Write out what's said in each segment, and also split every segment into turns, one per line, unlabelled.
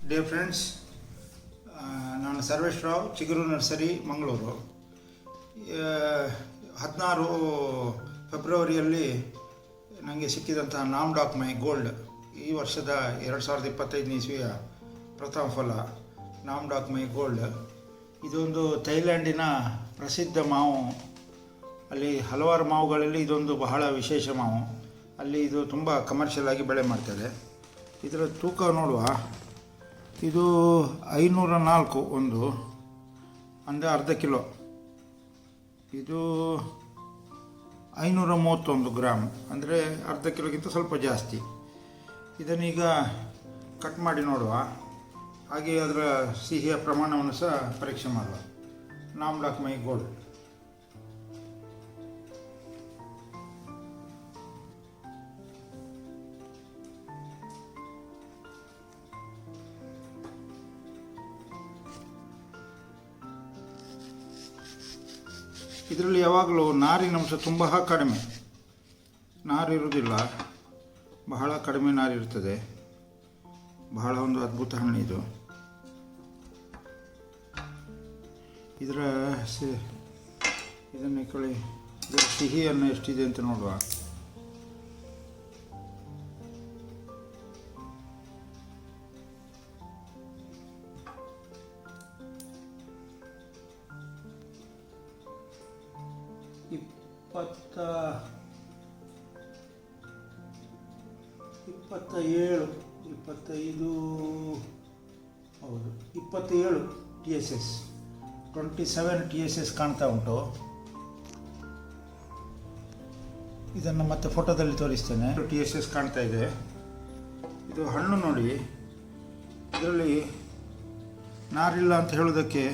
Dear friends, ನಾನು ಸರ್ವೇಶ್ ರಾವ್, ಚಿಗುರು nursery, Mangaluru. 16 ಫೆಬ್ರವರಿಯಲ್ಲಿ ನನಗೆ ಸಿಕ್ಕಿದಂತಹ ನಾಮ್ ಡಾಕ್ ಮೈ ಗೋಲ್ಡ್, ಈ ವರ್ಷದ 2025 ಇಸ್ವಿಯ ಪ್ರಥಮ ಫಲ ನಾಮ್ ಡಾಕ್ ಮೈ ಗೋಲ್ಡ್. ಇದೊಂದು ಥೈಲ್ಯಾಂಡಿನ ಪ್ರಸಿದ್ಧ ಮಾವು. ಅಲ್ಲಿ ಹಲವಾರು ಮಾವುಗಳಲ್ಲಿ ಇದೊಂದು ಬಹಳ ವಿಶೇಷ ಮಾವು. ಅಲ್ಲಿ ಇದು ತುಂಬ ಕಮರ್ಷಿಯಲ್ ಆಗಿ ಬೆಳೆ ಮಾಡ್ತಾರೆ. ಇದರ ತೂಕ ನೋಡುವ, ಇದು 504 ಒಂದು, ಅಂದರೆ ಅರ್ಧ ಕಿಲೋ. ಇದು 531 ಗ್ರಾಮ್, ಅಂದರೆ ಅರ್ಧ ಕಿಲೋಗಿಂತ ಸ್ವಲ್ಪ ಜಾಸ್ತಿ. ಇದನ್ನೀಗ ಕಟ್ ಮಾಡಿ ನೋಡುವ, ಹಾಗೆ ಅದರ ಸಿಹಿಯ ಪ್ರಮಾಣವನ್ನು ಸಹ ಪರೀಕ್ಷೆ ಮಾಡುವ. ನಾಮ್ ಡಾಕ್ ಮೈ ಗೋಲ್ಡ್. ಇದರಲ್ಲಿ ಯಾವಾಗಲೂ ನಾರಿನಂಶ ತುಂಬ ಕಡಿಮೆ, ನಾರಿರುವುದಿಲ್ಲ, ಬಹಳ ಕಡಿಮೆ ನಾರಿರ್ತದೆ. ಬಹಳ ಒಂದು ಅದ್ಭುತ ಹಣ್ಣು ಇದು. ಇದನ್ನು ಕಳಿ, ಇದರ ಸಿಹಿಯನ್ನು ಎಷ್ಟಿದೆ ಅಂತ ನೋಡುವ. ಹೌದು, 27 TSS, 27 TSS ಕಾಣ್ತಾ ಉಂಟು. ಇದನ್ನು ಮತ್ತೆ ಫೋಟೋದಲ್ಲಿ ತೋರಿಸ್ತೇನೆ. TSS ಕಾಣ್ತಾ ಇದೆ. ಇದು ಹಣ್ಣು ನೋಡಿ, ಇದರಲ್ಲಿ ನಾರಿಲ್ಲ ಅಂತ ಹೇಳೋದಕ್ಕೆ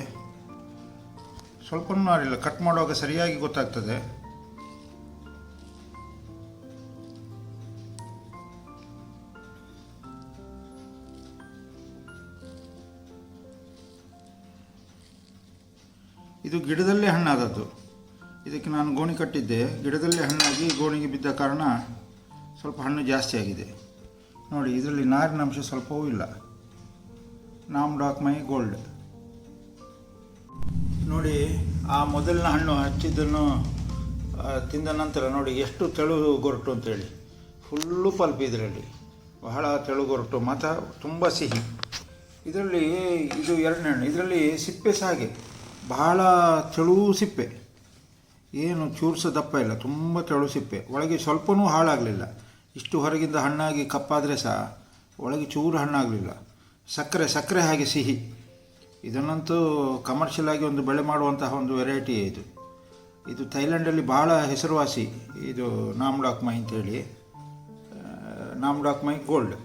ಸ್ವಲ್ಪ ನಾರಿಲ್ಲ. ಕಟ್ ಮಾಡುವಾಗ ಸರಿಯಾಗಿ ಗೊತ್ತಾಗ್ತದೆ. ಇದು ಗಿಡದಲ್ಲೇ ಹಣ್ಣಾದದ್ದು. ಇದಕ್ಕೆ ನಾನು ಗೋಣಿ ಕಟ್ಟಿದ್ದೆ. ಗಿಡದಲ್ಲೇ ಹಣ್ಣಾಗಿ ಗೋಣಿಗೆ ಬಿದ್ದ ಕಾರಣ ಸ್ವಲ್ಪ ಹಣ್ಣು ಜಾಸ್ತಿ ಆಗಿದೆ. ನೋಡಿ, ಇದರಲ್ಲಿ ನಾರಿನಂಶ ಸ್ವಲ್ಪವೂ ಇಲ್ಲ. ನಾಮ್ ಡಾಕ್ ಮೈ ಗೋಲ್ಡ್. ನೋಡಿ, ಆ ಮೊದಲಿನ ಹಣ್ಣು ಹಚ್ಚಿದ್ದನ್ನು ತಿಂದ ನಂತರ ನೋಡಿ ಎಷ್ಟು ತೆಳು ಗೊರಟು ಅಂತೇಳಿ. ಫುಲ್ಲು ಪಲ್ಪ್ ಇದರಲ್ಲಿ, ಬಹಳ ತೆಳು ಗೊರಟು ಮತ್ತು ತುಂಬ ಸಿಹಿ. ಇದರಲ್ಲಿ ಇದು ಎರಡನೇ ಹಣ್ಣು. ಇದರಲ್ಲಿ ಸಿಪ್ಪೆ ಸಹ ಹಾಗೆ ಬಹಳ ತೆಳು ಸಿಪ್ಪೆ, ಏನು ಚೂರು ದಪ್ಪ ಇಲ್ಲ, ತುಂಬ ತೆಳು ಸಿಪ್ಪೆ. ಒಳಗೆ ಸ್ವಲ್ಪನೂ ಹಾಳಾಗಲಿಲ್ಲ. ಇಷ್ಟು ಹೊರಗಿಂದ ಹಣ್ಣಾಗಿ ಕಪ್ಪಾದರೆ ಸಹ ಒಳಗೆ ಚೂರು ಹಣ್ಣಾಗಲಿಲ್ಲ. ಸಕ್ಕರೆ ಹಾಗೆ ಸಿಹಿ. ಇದನ್ನಂತೂ ಕಮರ್ಷಿಯಲ್ ಆಗಿ ಒಂದು ಬೆಳೆ ಮಾಡುವಂತಹ ಒಂದು ವೆರೈಟಿ ಇದು. ಇದು ಥೈಲ್ಯಾಂಡಲ್ಲಿ ಬಹಳ ಹೆಸರುವಾಸಿ. ಇದು ನಾಮ್ ಡಾಕ್ ಮೈ ಅಂತೇಳಿ, ನಾಮ್ ಡಾಕ್ ಮೈ ಗೋಲ್ಡ್.